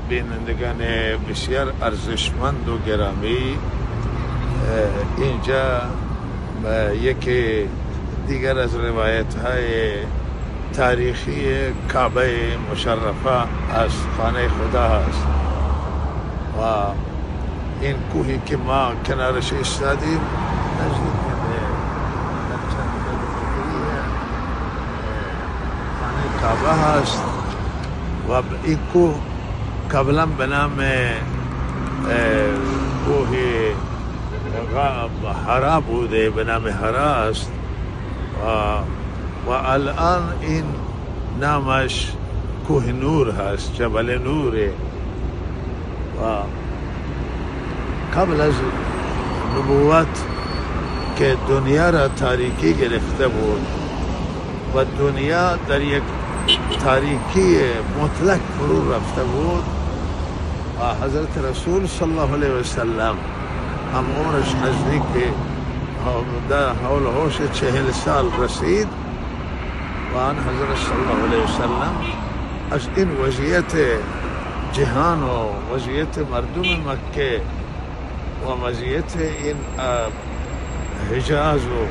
بینندگان بسیار ارزشمند و گرامی، اینجا یکی دیگر از روایت های تاریخی کعبه مشرفه از خانه خدا هست و این کوهی که ما کنارش ایستادیم نزدیک به چند کیلومتری خانه کعبه هست و این کوه قبلا به نام کوه حرا بوده، به نام حرا است و الان این نامش کوه نور هست، جبل نوره. و قبل از نبوت که دنیا را تاریکی گرفته بود و دنیا در یک تاریکی مطلق فرو رفته بود و حضرت رسول صلی الله علیه و سلم هم عمرش نزدیک در حول هوش 40 سال رسید و آن حضرت صلی الله علیه و سلم از این وضعیت جهان و وضعیت مردم مکه و وضعیت این حجاز و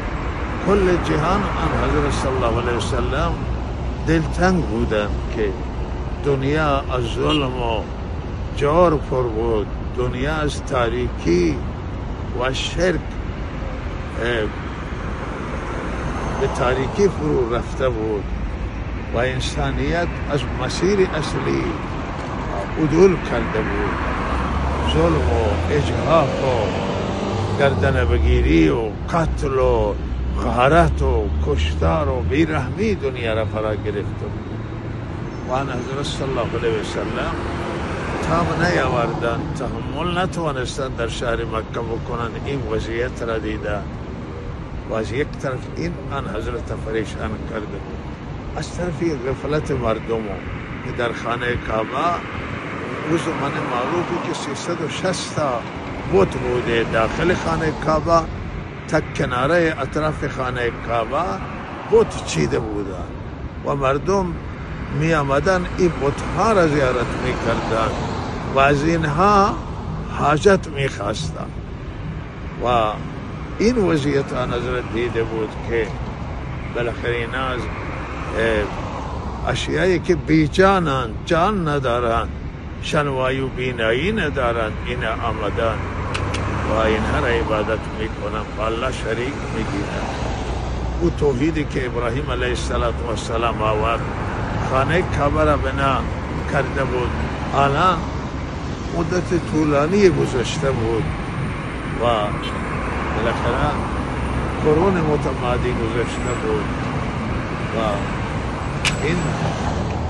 کل جهان آن حضرت صلی الله علیه و سلم دلتنگ بودند که دنیا از ظلم و جور پر بود، دنیا از تاریکی و شرک به تاریکی فرو رفته بود و انسانیت از مسیر اصلی عدول کرده بود. ظلم و اجحاف و گردن بگیری و قتل و غارت و کشتار و بیرحمی دنیا را فرا گرفته بود و آن حضرت صلی الله علیه و سلم تاب نیاوردن، تحمل نتوانستن در شهر مکه بکنن این وضعیت را دیدن و از یک طرف این آن حضرت پریشان کرده. از طرفی غفلت مردم که در خانه کعبه او زمان معروفی که 360 بت بوده داخل خانه کعبه، تک کناره اطراف خانه کعبه بت چیده بودن و مردم می آمدن این بتها را زیارت می کردن و از اینها حاجت می خواستن و این وضعیت آن حضرت دیده بود که بالاخره اینا از اشیایی که بی جانند، جان ندارند، شنوایی و بینایی ندارند، این آمدن و اینها را عبادت می کنند و الله شریک می گیرند. او توحیدی که ابراهیم علیه السلام آورد، خانه کعبه را بنا کرده بود، الان مدت طولانی گذشته بود و بالاخره قرون متمادی گذشته بود و این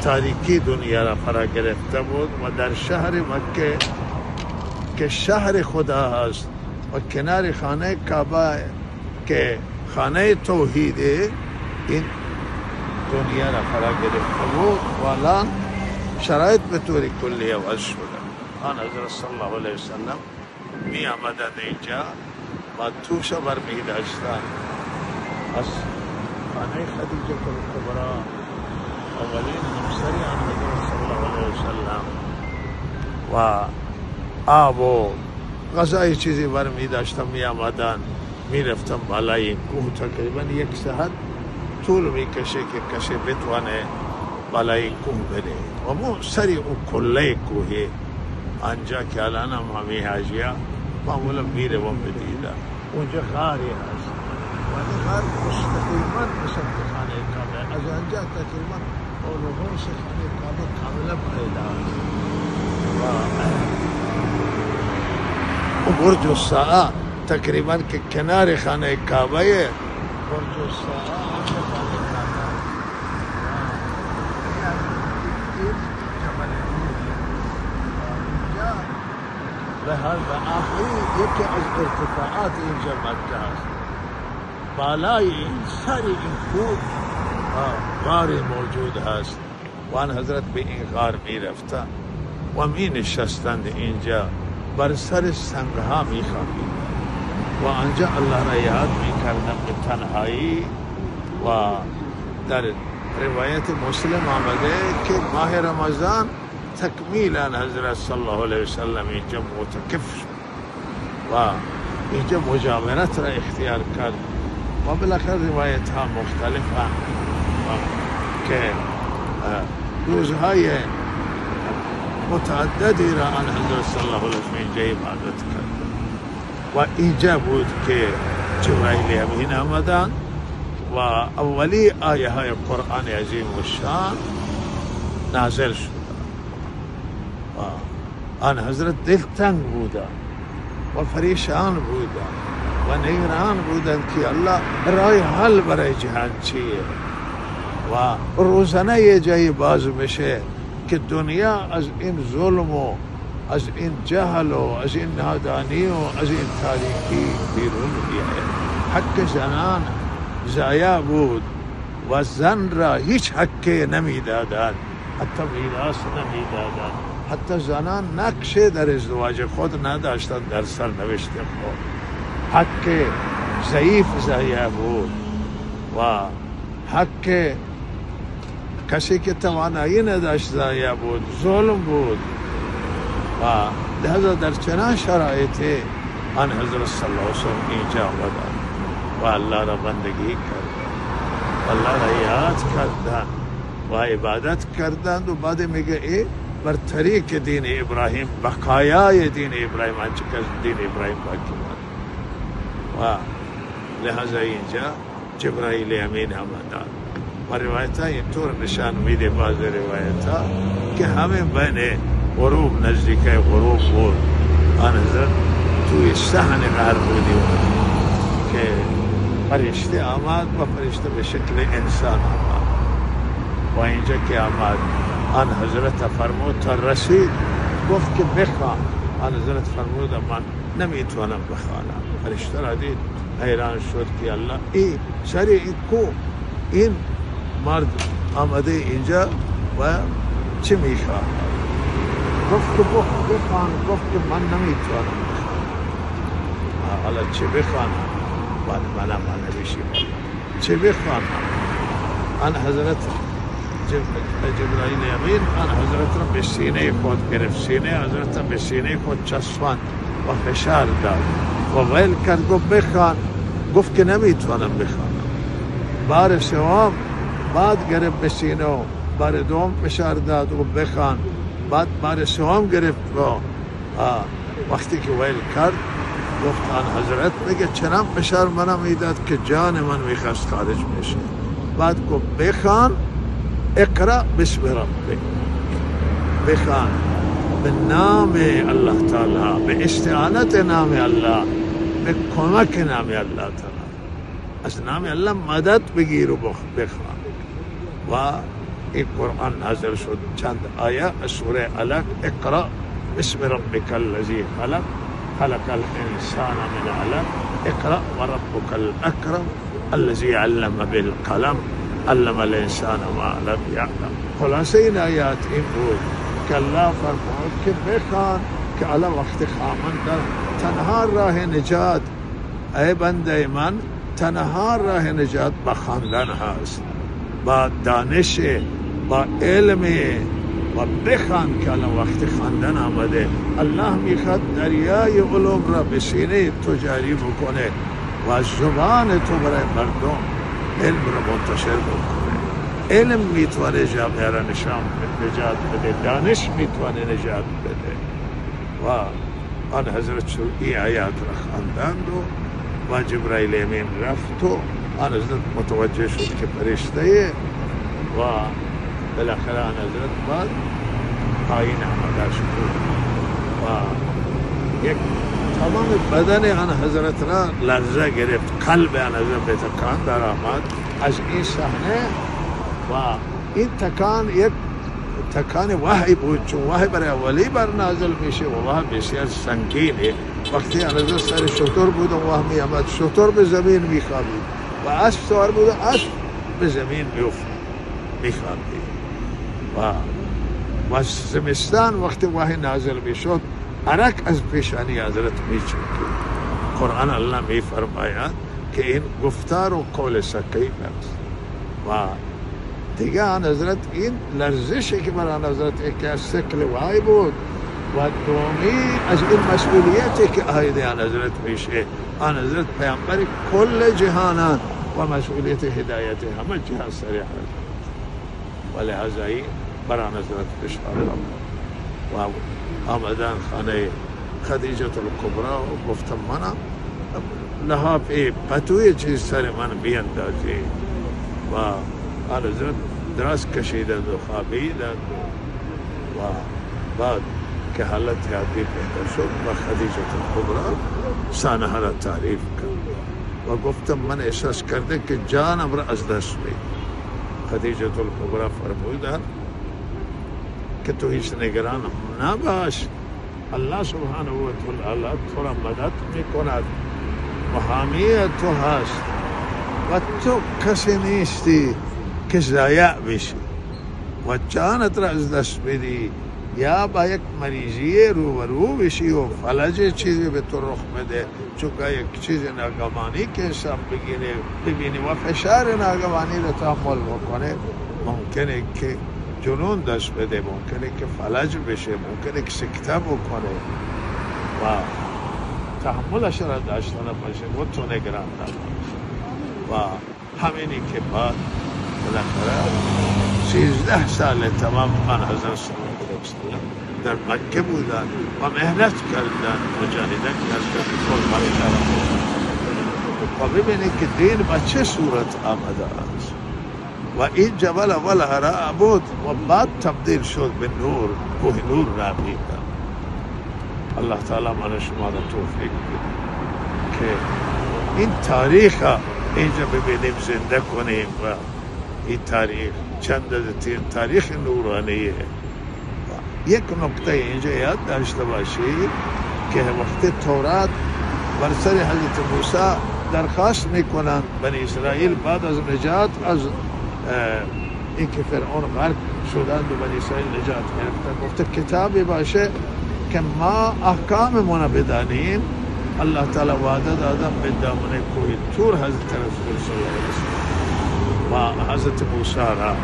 تاریکی دنیا را فرا گرفته بود و در شهر مکه که شهر خدا هست و کنار خانه کعبه که خانه توحیده، این دنیا را فرا گرفته بود و الان شرایط به طور کلی عوض شده. آن حضرت صلی الله علیه وسلم می آمدند اینجا و توش بر می داشتن از خانه خدیجه کبرا، اولین همسری آن حضرت صلی الله علیه وسلم، و آب و غذای چیزی بر می داشتن، می آمدن می رفتن بالای این کوه. تقریبا 1 ساعت طول می کشه که کسی بتوانه بالای کوه بره و مو سری او کله کوهه آنجا که الان هم همی حاجیه معمولا میره و بدیده. اونجا غاری هست و این غار مستقیما به سمت خانه کعبه، از آنجا تقریبا اولوهوش خانه کعبه کاملا پیدا و برج الساعه تقریبا که کنار خانه کعبه، برج الساعه به هر آخری یکی از ارتفاعات اینجا مکه است. بالای این سر این کوه غاری موجود هست و آن حضرت به این غار می رفتن و می نشستند اینجا، بر سر سنگها می خوابیدند و آنجا الله را یاد می کردند به تنهایی. و در روایت مسلم آمده که ماه رمضان تکمیلا حضرت صلی الله علیه وسلم اینجا متکف شد و اینجا مجاورت را اختیار کرد و بالاخره روایت ها مختلفه که روزهای متعددی را آن حضرت صلی الله علیه وسلم اینجا عبادت کرد و اینجا بود که جبرائیل امین آمدند و اولی آیه های قرآن عظیم و شان نازل شد و آن حضرت دلتنگ بودند و پریشان بودند و نیران بودند که الله راه حل برای جهان چیه و روزانه یه جایی باز میشه که دنیا از این ظلم و از این جهل و از این نادانی و از این تاریکی بیرون بیاید. حق زنان ضایع بود و زن را هیچ حقی نمیدادند، حتی میراث نمیدادند، حتی زنان نقشه در ازدواج خود نداشتند در سرنوشت خود. حق ضعیف ضایع بود و حق کسی که توانایی نداشت ضایع بود، ظلم بود و لذا در چنان شرایطی آن حضرت صلی الله علیه وسلم اینجا آمدند و الله را بندگی کردند، الله را یاد کردند و عبادت کردند و بعد میگه ای بر طریق دین ابراهیم، بقایای دین ابراهیم، آنچه که دین ابراهیم باقی ماند و لحظه اینجا جبرائیل امین آمدند و روایت ها اینطور نشان میده، بعض روایت ها که همه بین غروب، نزدیک غروب بود، آن حضرت توی صحن قرار بودی که فرشته آمد و فرشته به شکل انسان آمد و اینجا که آمد آن حضرت فرمود تا رسید گفت که بخوان. آن حضرت فرمود من نمیتونم بخوانم. فرشته را دید حیران شد که الله این سری این کو، این مرد آمده اینجا و چه میخواد؟ گفت که بخوان. گفت که من نمیتونم بخوانم. حالا چه بخوانم؟ من نمیشیم چه بخوانم؟ آن حضرت جبرائیل امین آن حضرت را به سینه خود گرفت، سینه حضرت را به سینه خود چسباند و فشار داد و ویل کرد. گفت بخوان. گفت که نمیتونم بخوانم. بار سوم بعد گرفت به سینه و بار دوم فشار داد و بخوان. بعد بار سوم گرفت و وقتی که ویل کرد گفت آن حضرت میگه چنان فشار منم میداد که جان من میخواست خارج بشه. بعد گفت بخوان، اقرأ بسم ربک، بخوان به نام الله تعالی، به استعانت نام الله، به کمک نام الله تعالی، از نام الله مدد بگیر و بخوان. و این قرآن نازل شد چند آیه از سوره علق. اقرأ بسم ربک الذی خلق، خلق الانسان من علق، اقرأ وربک الاکرم الذی علم بالقلم علم الانسان ما لم یعلم. خلاصه این آیات این بود که الله فرمود که بخوان که الله وقت خواندن تنها راه نجات، ای بنده من تنها راه نجات با خواندن هست، با دانش، با علم و بخوان که الله وقت خواندن آمده. الله میخواد دریای علوم را به سینه تو جاری بکنه و از زبان تو برای مردم علم را منتشر بکنه. علم میتونه جامعه را نجات بده، دانش میتونه نجات بده. و آن حضرت شو این آیات را خواندند و جبرائیل امین رفت و آن حضرت متوجه شد که فرشته و بالاخره آن حضرت بعد پایین آمده شد و یک تمام بدن آن حضرت را لرزه گرفت، قلب آن حضرت به تکان در آمد از این صحنه و این تکان یک تکان وحی بود، چون وحی برای اولی بار نازل میشه و وحی بسیار سنگینه. وقتی آن حضرت سر شتر بود و وحی می آمد، شتر به زمین میخوابید و اسب سوار بود و اسب به زمین میخوابید و زمستان وقتی وحی نازل میشد عرق از پیشانی حضرت میچکید. قرآن الله میفرماید که این گفتار و قول سکین است و دیگه آن حضرت این لرزشی که بر آن حضرت یکی از سکل وحی بود و دومی از این مسئولیتی که آید آن حضرت میشه. آن حضرت پیامبر کل جهانان و مسئولیت هدایت همه جهان سریع هست و لحاظه ای بر آن حضرت فشار و آمدن خانه خدیجه الکبرا و گفتم منم لحاف پتوی چیز سر من بیندازی و آن حضرت دراز کشیدند و خوابیدند و بعد که حالت عادی پیدا شد و خدیجه الکبرا سانحه را تعریف کرد و گفتم من احساس کرده که جانم را از دست بید. خدیجه الکبرا فرمودند که تو هیچ نگران نباش، الله سبحانه و تعالی تو را مدد میکند و حامی تو هست و تو کسی نیستی که ضایع بشی و جانت را از دست بدی یا با یک مریضی روبرو بشی و فلج چیزی به تو رخ بده، چون یک چیز ناگوانی که انسان ببینی و فشار ناگوانی را تحمل بکنه ممکنه که جنون دست بده، ممکنه که فلج بشه، ممکنه که سکته بکنه و تحملش را داشته نباشه و تو نگران نباشه. و همینی که بعد بالاخره 13 سال تمام من حضرت صلی الله علیه وسلم در مکه بودن و مهنت کردن، مجاهدت کردن قربانی دارن و ببینید که دین با چه صورت آمده است. و این جبل اول حرا بود و بعد تبدیل شد به نور، کوه نور را میدن. الله تعالی من شما را توفیق بده که این تاریخ اینجا ببینیم، زنده کنیم و این تاریخ چند تاریخ نورانیه. یک نکته اینجا یاد داشته باشید که وقت تورات بر سر حضرت موسی درخواست میکنند بنی اسرائیل بعد از نجات از اینکه فرعون غرق شدند و بنی اسرائیل نجات گرفتند، گفته کتابی باشه که ما احکاممون بدانیم. الله تعالی وعده دادن به دامن کوه طور حضرت رسول صلی الله علیه وسلم و حضرت موسی را.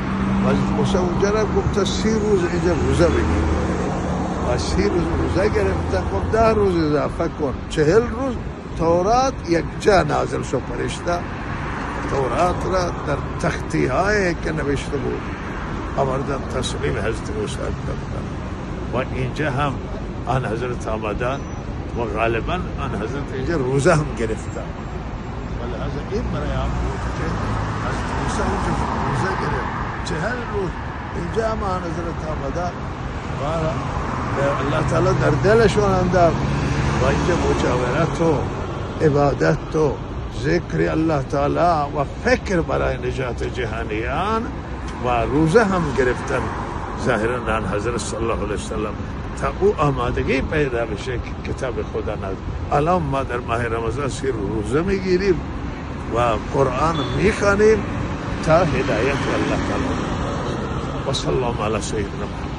حضرت موسی اونجا را گفت 30 روز اینجا روزه بگیر و 30 روز روزه گرفتن. گفت 10 روز اضافه کن، 40 روز تورات یک جا نازل شد. فرشته تورات را در تختی های که نوشته بود آوردن تسلیم حضرت موسی کردن و اینجا هم آن حضرت آمدن و غالبا آن حضرت اینجا روزه هم گرفتن. ولی حضرت این برای هم بود که حضرت موسی اینجا روزه گرفت 40 روز. اینجا هم آن حضرت آمدن و الله تعالی در دلشون انداخت و اینجا مجاورت و عبادت و ذکر الله تعالی و فکر برای نجات جهانیان و روزه هم گرفتن. ظاهرا آن حضرت صلی الله علیه وسلم تا او آمادگی پیدا بشه که کتاب خدا نازل. الان ما در ماه رمضان 30 روزه میگیریم و قرآن میخوانیم تا هدایت الله تعالی. و صلی الله علی سیدنا محمد.